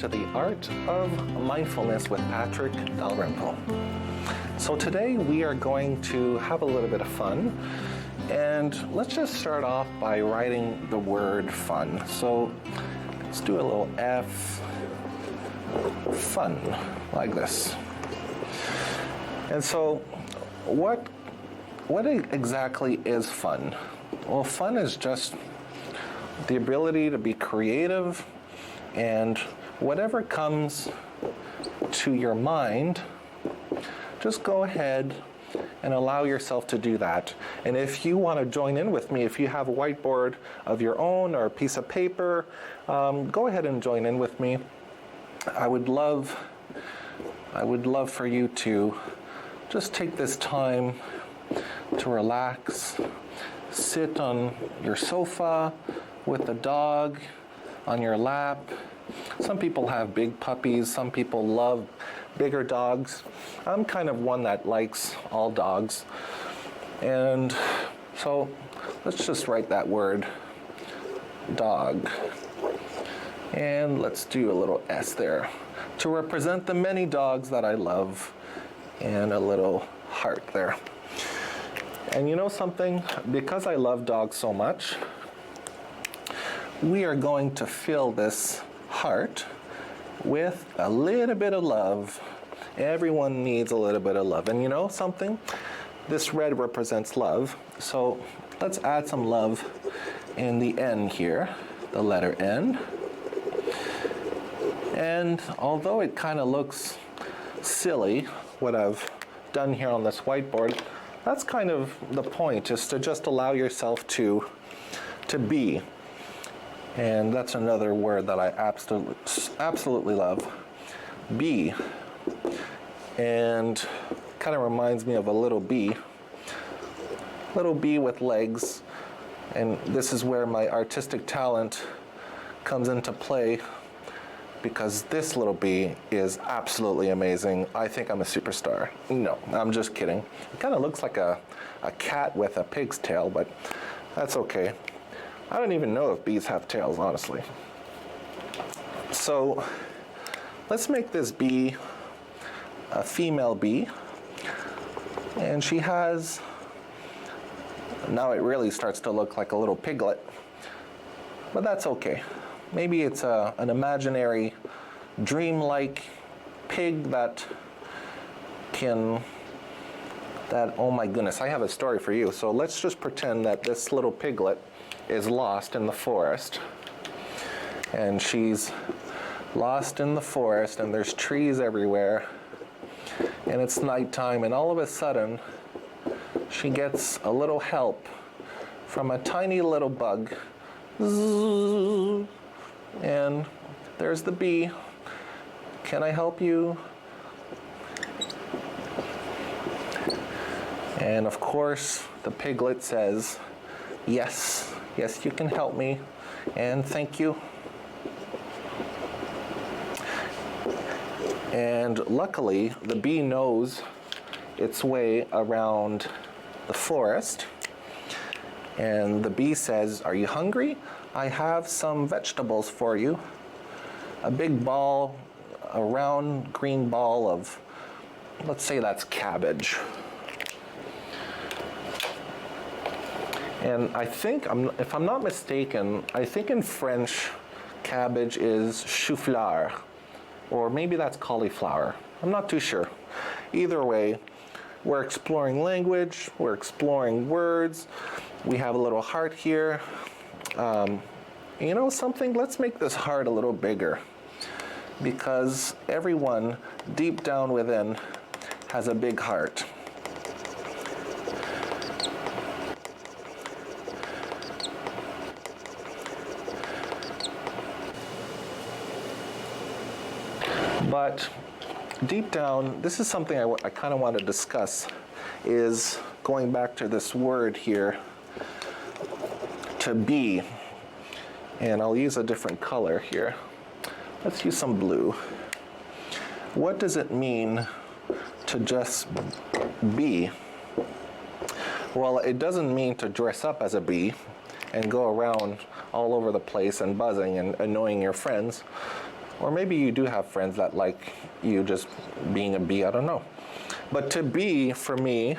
to the Art of Mindfulness with Patrick Dalrymple. So today we are going to have a little bit of fun, and let's just start off by writing the word fun. So let's do a little F, fun, like this. And so what exactly is fun? Well, fun is just the ability to be creative, and whatever comes to your mind, just go ahead and allow yourself to do that. And if you want to join in with me, if you have a whiteboard of your own or a piece of paper, go ahead and join in with me. I would love for you to just take this time to relax, sit on your sofa with the dog on your lap. Some people have big puppies, some people love bigger dogs. I'm kind of one that likes all dogs. And so let's just write that word, dog. And let's do a little S there to represent the many dogs that I love, and a little heart there. And you know something? Because I love dogs so much, we are going to fill this heart with a little bit of love. Everyone needs a little bit of love. And you know something? This red represents love. So let's add some love in the N here, the letter N. And although it kind of looks silly, what I've done here on this whiteboard, that's kind of the point, is to just allow yourself to be. And that's another word that I absolutely love, be. And kind of reminds me of a little bee with legs. And this is where my artistic talent comes into play, because this little bee is absolutely amazing. I think I'm a superstar. No, I'm just kidding. It kind of looks like a cat with a pig's tail, but that's okay. I don't even know if bees have tails, honestly. So let's make this bee a female bee. And she has, now it really starts to look like a little piglet, but that's okay. Maybe it's an imaginary, dreamlike pig that oh my goodness, I have a story for you. So let's just pretend that this little piglet is lost in the forest. And she's lost in the forest, and there's trees everywhere. And it's nighttime, and all of a sudden, she gets a little help from a tiny little bug. And there's the bee. Can I help you? And of course, the piglet says, yes, you can help me, and thank you. And luckily, the bee knows its way around the forest. And the bee says, are you hungry? I have some vegetables for you. A big ball, a round green ball of, let's say that's cabbage. And I think, if I'm not mistaken, I think in French, cabbage is chou-fleur, or maybe that's cauliflower. I'm not too sure. Either way, we're exploring language, we're exploring words. We have a little heart here. You know something? Let's make this heart a little bigger, because everyone deep down within has a big heart. But deep down, this is something I kind of want to discuss, is going back to this word here, to be. And I'll use a different color here. Let's use some blue. What does it mean to just be? Well, it doesn't mean to dress up as a bee and go around all over the place and buzzing and annoying your friends. Or maybe you do have friends that like you just being a bee, I don't know. But to be, for me,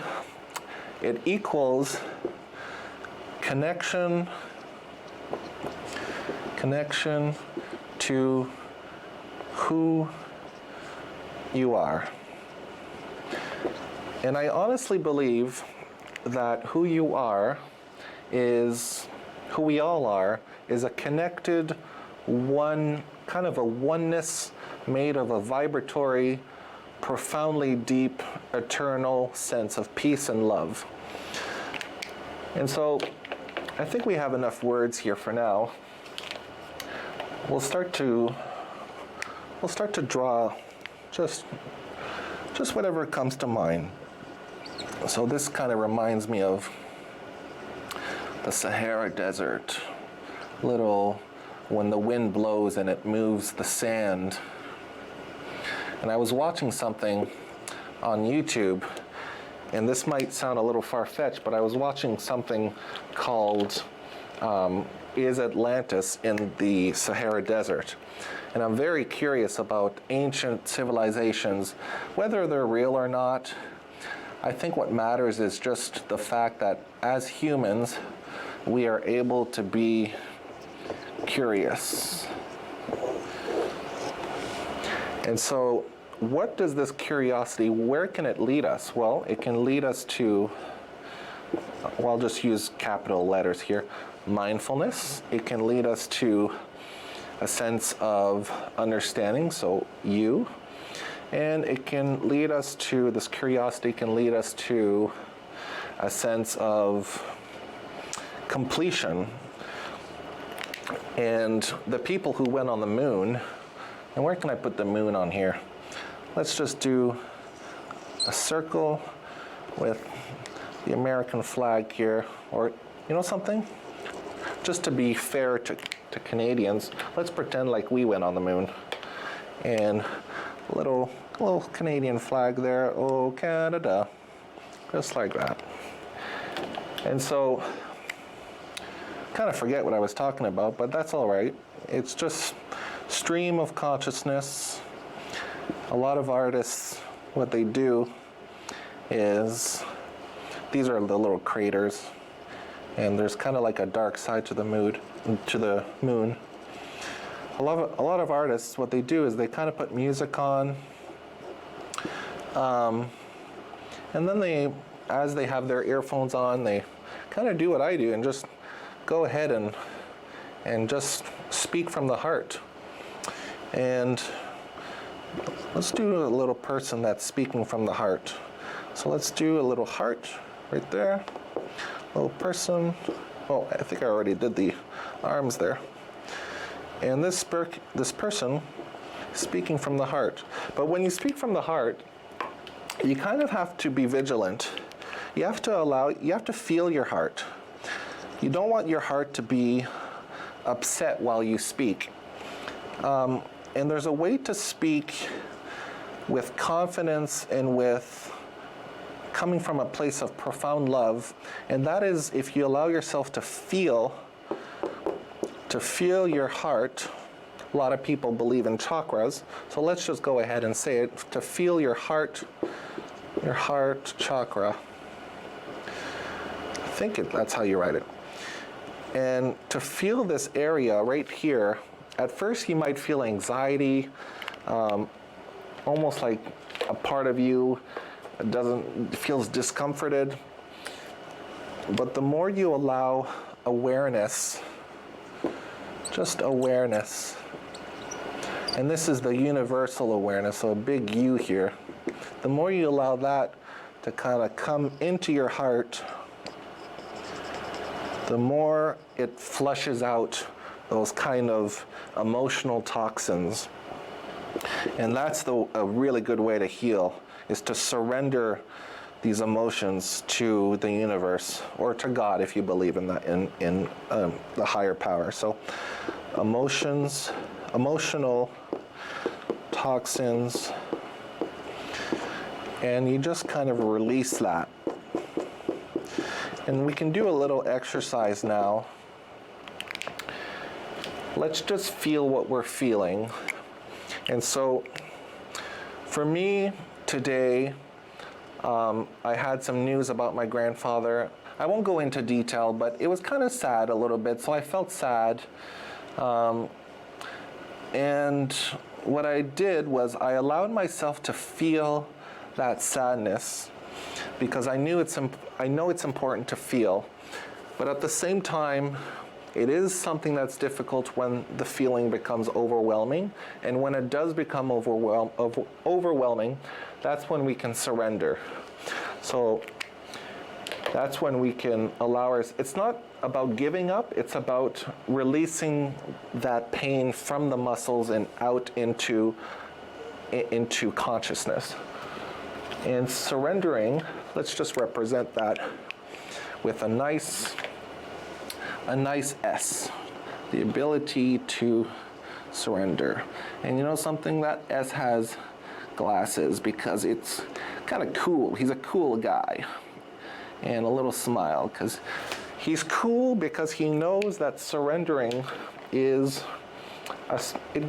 it equals connection to who you are. And I honestly believe that who you are is, who we all are, is a connected one, kind of a oneness made of a vibratory, profoundly deep, eternal sense of peace and love. And so I think we have enough words here for now. We'll start to draw just whatever comes to mind. So this kind of reminds me of the Sahara Desert, when the wind blows and it moves the sand. And I was watching something on YouTube, and this might sound a little far-fetched, but I was watching something called Is Atlantis in the Sahara Desert? And I'm very curious about ancient civilizations, whether they're real or not. I think what matters is just the fact that as humans, we are able to be curious. And so what does this curiosity, where can it lead us? Well, it can lead us to, well, I'll just use capital letters here, mindfulness. It can lead us to a sense of understanding, so you. And it can lead us to, this curiosity can lead us to a sense of completion. And the people who went on the moon, and where can I put the moon on here? Let's just do a circle with the American flag here, or you know something? Just to be fair to Canadians, let's pretend like we went on the moon. And a little Canadian flag there, oh Canada, just like that. And so, kind of forget what I was talking about, but that's all right. It's just stream of consciousness. A lot of artists, what they do is, these are the little craters, and there's kind of like a dark side to the moon. A lot of artists, what they do is they kind of put music on, and then as they have their earphones on, they kind of do what I do and just go ahead and just speak from the heart. And let's do a little person that's speaking from the heart. So let's do a little heart right there. Little person. Oh, I think I already did the arms there. And this person is speaking from the heart. But when you speak from the heart, you kind of have to be vigilant. You have to feel your heart. You don't want your heart to be upset while you speak. And there's a way to speak with confidence and with coming from a place of profound love, and that is if you allow yourself to feel your heart. A lot of people believe in chakras, so let's just go ahead and say it, to feel your heart chakra. I think that's how you write it. And to feel this area right here, at first you might feel anxiety, almost like a part of you feels discomforted. But the more you allow awareness, just awareness, and this is the universal awareness, so a big U here, the more you allow that to kind of come into your heart, the more it flushes out those kind of emotional toxins. And that's a really good way to heal, is to surrender these emotions to the universe, or to God if you believe in that, in the higher power. So emotional toxins, and you just kind of release that. And we can do a little exercise now. Let's just feel what we're feeling. And so for me today, I had some news about my grandfather. I won't go into detail, but it was kind of sad a little bit, so I felt sad. And what I did was I allowed myself to feel that sadness, because I know it's important to feel, but at the same time, it is something that's difficult when the feeling becomes overwhelming, and when it does become overwhelming, that's when we can surrender. So that's when we can allow it's not about giving up, it's about releasing that pain from the muscles and out into consciousness. And surrendering, let's just represent that with a nice S, the ability to surrender. And you know something, that S has glasses because it's kind of cool. He's a cool guy. And a little smile, because he's cool because he knows that surrendering it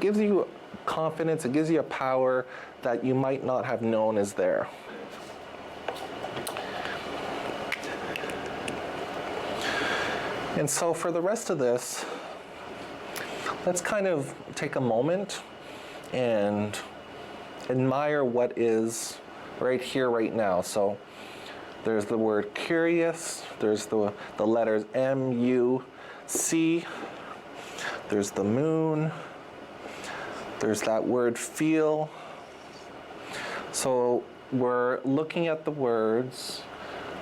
gives you confidence, it gives you a power that you might not have known is there. And so for the rest of this, let's kind of take a moment and admire what is right here, right now. So there's the word curious, there's the letters M-U-C, there's the moon, there's that word feel. So we're looking at the words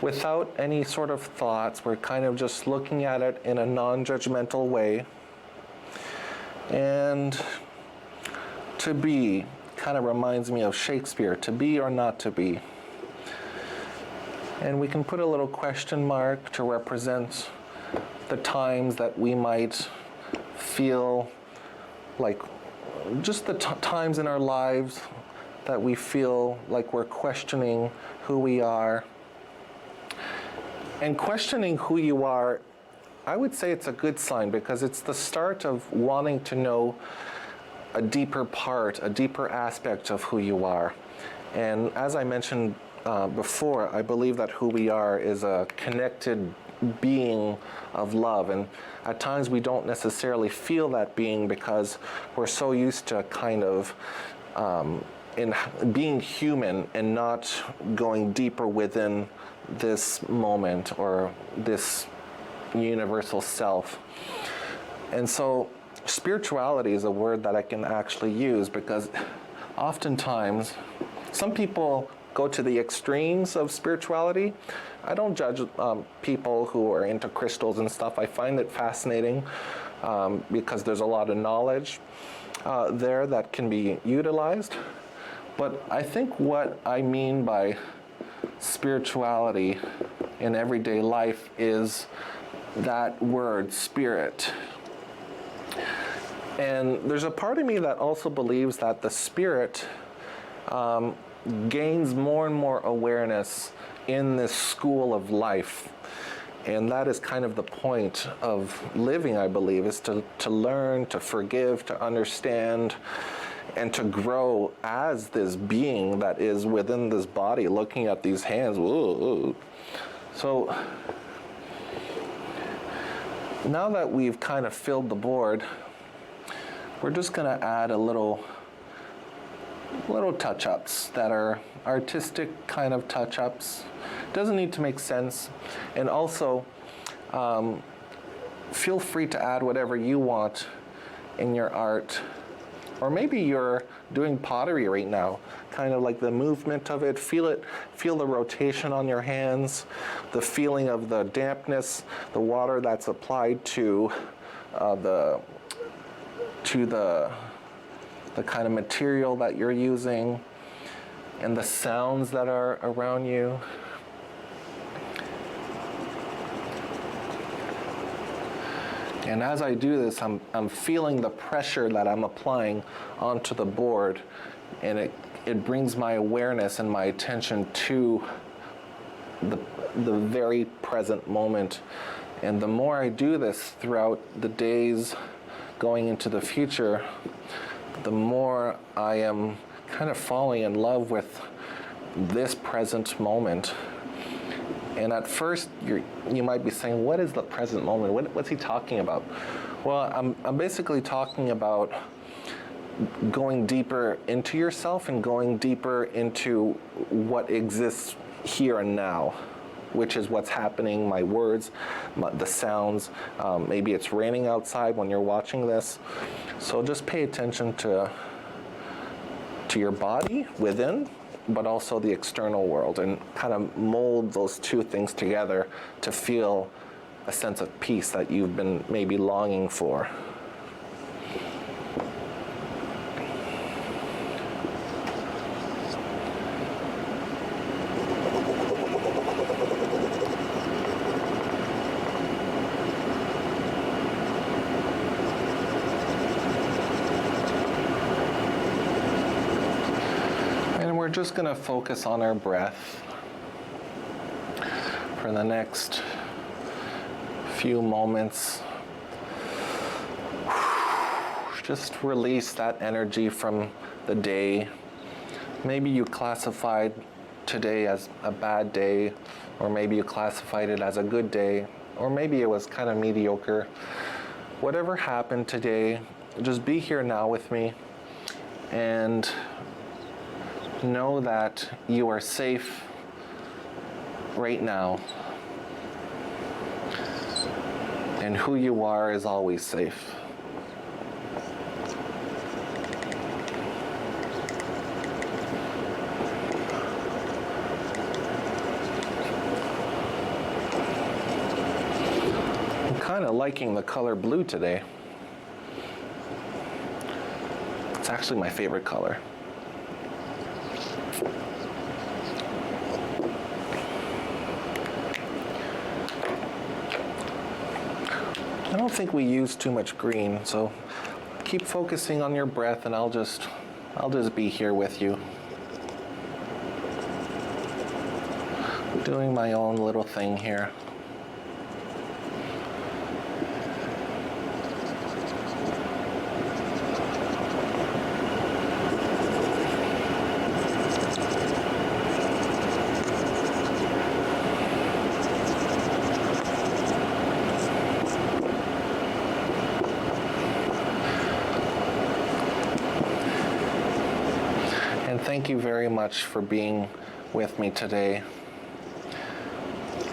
without any sort of thoughts. We're kind of just looking at it in a non-judgmental way. And to be kind of reminds me of Shakespeare, to be or not to be. And we can put a little question mark to represent the times that we might feel like, just the times in our lives that we feel like we're questioning who we are. And questioning who you are, I would say it's a good sign, because it's the start of wanting to know a deeper part, a deeper aspect of who you are. And as I mentioned before, I believe that who we are is a connected being of love, and at times we don't necessarily feel that being because we're so used to kind of in being human and not going deeper within this moment or this universal self. And so spirituality is a word that I can actually use, because oftentimes some people go to the extremes of spirituality. I don't judge people who are into crystals and stuff. I find it fascinating because there's a lot of knowledge there that can be utilized. But I think what I mean by spirituality in everyday life is that word, spirit. And there's a part of me that also believes that the spirit gains more and more awareness in this school of life. And that is kind of the point of living, I believe, is to learn, to forgive, to understand, and to grow as this being that is within this body, looking at these hands. Whoa. So now that we've kind of filled the board, we're just going to add a little touch-ups that are artistic kind of touch-ups. Doesn't need to make sense. And also, feel free to add whatever you want in your art. Or maybe you're doing pottery right now, kind of like the movement of it. Feel the rotation on your hands, the feeling of the dampness, the water that's applied to the kind of material that you're using, and the sounds that are around you. And as I do this, I'm feeling the pressure that I'm applying onto the board, and it brings my awareness and my attention to the very present moment. And the more I do this throughout the days going into the future, the more I am kind of falling in love with this present moment. And at first, you might be saying, what is the present moment? What's he talking about? Well, I'm basically talking about going deeper into yourself and going deeper into what exists here and now, which is what's happening, my words, the sounds. Maybe it's raining outside when you're watching this. So just pay attention to your body within, but also the external world, and kind of mold those two things together to feel a sense of peace that you've been maybe longing for. We're just going to focus on our breath for the next few moments. Just release that energy from the day. Maybe you classified today as a bad day, or maybe you classified it as a good day, or maybe it was kind of mediocre. Whatever happened today, just be here now with me and know that you are safe right now, and who you are is always safe. I'm kind of liking the color blue today. It's actually my favorite color. I don't think we use too much green, so keep focusing on your breath, and I'll just be here with you, doing my own little thing here. Thank you very much for being with me today.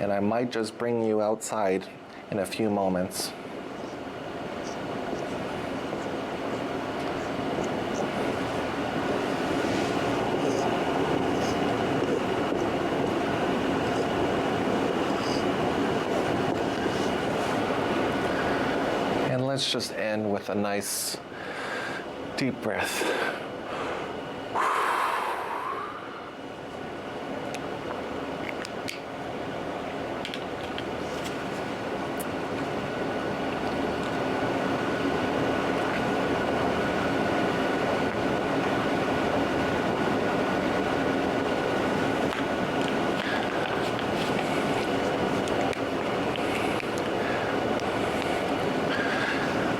And I might just bring you outside in a few moments. And let's just end with a nice deep breath.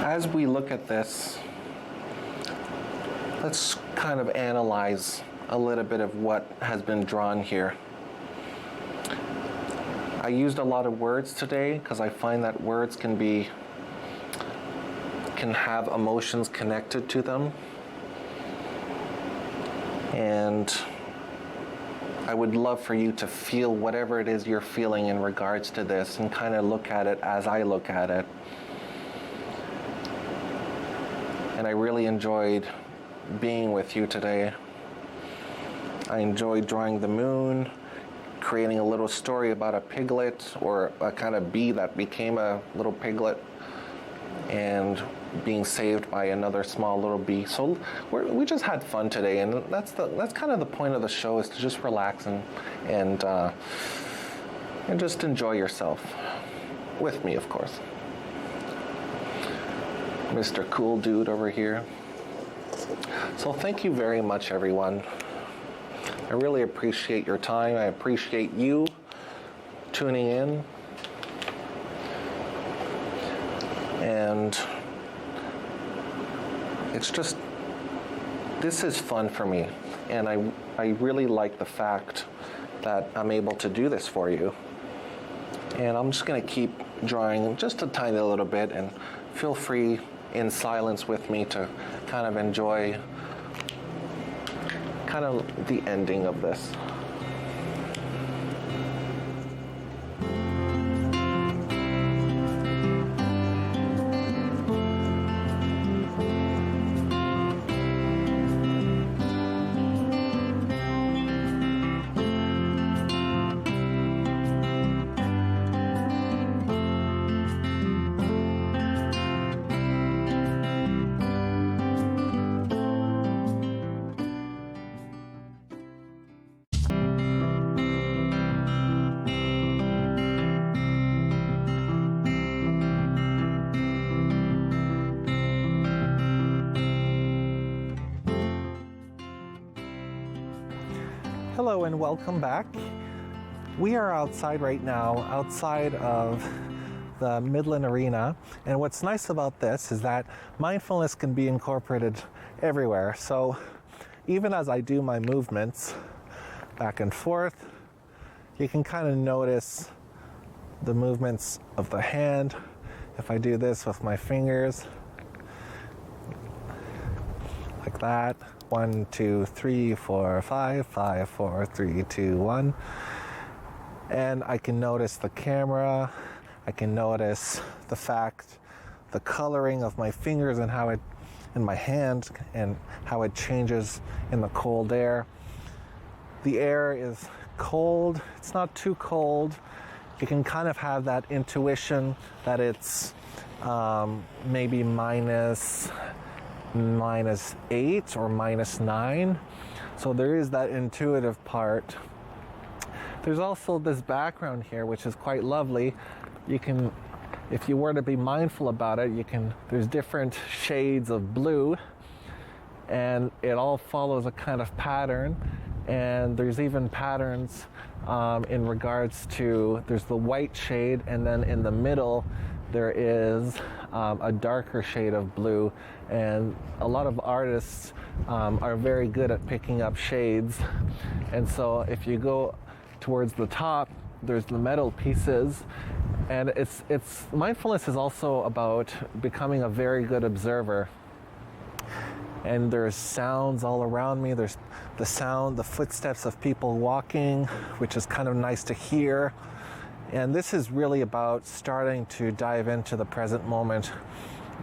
As we look at this, let's kind of analyze a little bit of what has been drawn here. I used a lot of words today because I find that words can have emotions connected to them. And I would love for you to feel whatever it is you're feeling in regards to this, and kind of look at it as I look at it. And I really enjoyed being with you today. I enjoyed drawing the moon, creating a little story about a piglet, or a kind of bee that became a little piglet, and being saved by another small little bee. So we just had fun today, and that's kind of the point of the show, is to just relax and just enjoy yourself with me, of course. Mr. Cool Dude over here. So thank you very much, everyone. I really appreciate your time. I appreciate you tuning in. And it's just this is fun for me, and I really like the fact that I'm able to do this for you. And I'm just going to keep drawing just a tiny little bit, and feel free in silence with me to kind of enjoy kind of the ending of this. Hello and welcome back. We are outside right now, outside of the Midland Arena, and what's nice about this is that mindfulness can be incorporated everywhere. So even as I do my movements back and forth, you can kind of notice the movements of the hand. If I do this with my fingers, like that. 1, 2, 3, 4, 5, 5, 4, 3, 2, 1. And I can notice the camera. I can notice the coloring of my fingers and how it, in my hand, and how it changes in the cold air. The air is cold. It's not too cold. You can kind of have that intuition that it's maybe minus 8 or minus 9. So there is that intuitive part. There's also this background here, which is quite lovely. You can, if you were to be mindful about it, there's different shades of blue, and it all follows a kind of pattern. And there's even patterns in regards to, there's the white shade, and then in the middle there is a darker shade of blue. And a lot of artists are very good at picking up shades. And so if you go towards the top, there's the metal pieces. And it's mindfulness is also about becoming a very good observer. And there's sounds all around me. There's the footsteps of people walking, which is kind of nice to hear. And this is really about starting to dive into the present moment.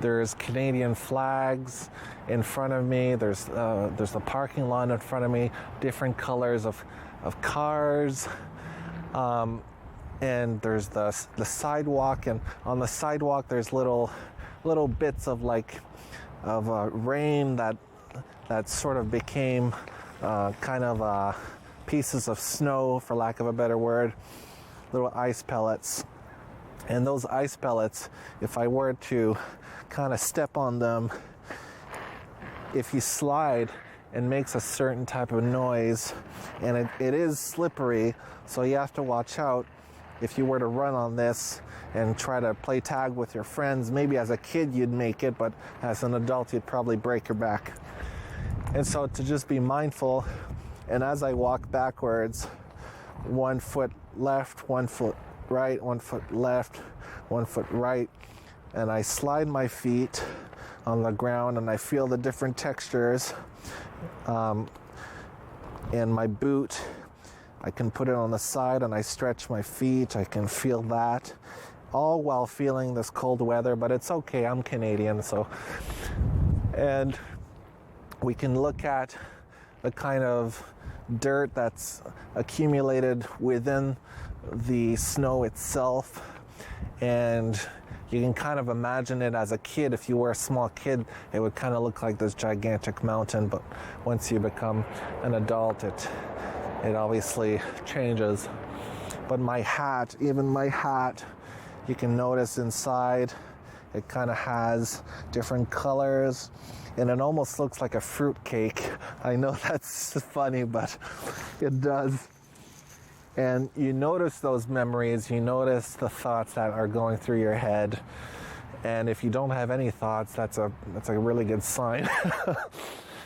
There's Canadian flags in front of me. There's the parking lot in front of me, different colors of cars. And there's the sidewalk, and on the sidewalk there's little bits of rain that sort of became kind of pieces of snow, for lack of a better word, little ice pellets. And those ice pellets, if I were to kind of step on them, if you slide, it makes a certain type of noise, and it is slippery, so you have to watch out. If you were to run on this and try to play tag with your friends, maybe as a kid you'd make it, but as an adult you'd probably break your back. And so to just be mindful, and as I walk backwards, 1 foot left, 1 foot right, 1 foot left, 1 foot right, and I slide my feet on the ground, and I feel the different textures in my boot. I can put it on the side and I stretch my feet. I can feel that, all while feeling this cold weather, but it's okay, I'm Canadian, so. And we can look at the kind of dirt that's accumulated within the snow itself, and you can kind of imagine it as a kid. If you were a small kid, it would kind of look like this gigantic mountain, but once you become an adult, it obviously changes. But my hat, even my hat, you can notice inside, it kind of has different colors, and it almost looks like a fruit cake. I know that's funny, but it does. And you notice those memories, you notice the thoughts that are going through your head. And if you don't have any thoughts, that's a really good sign.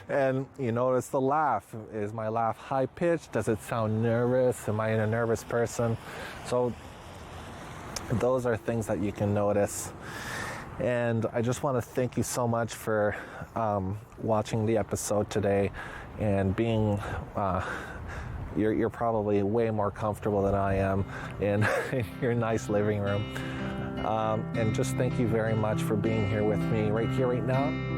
And you notice the laugh. Is my laugh high pitched? Does it sound nervous? Am I a nervous person? So those are things that you can notice. And I just want to thank you so much for watching the episode today and being you're probably way more comfortable than I am in your nice living room. And just thank you very much for being here with me right here, right now.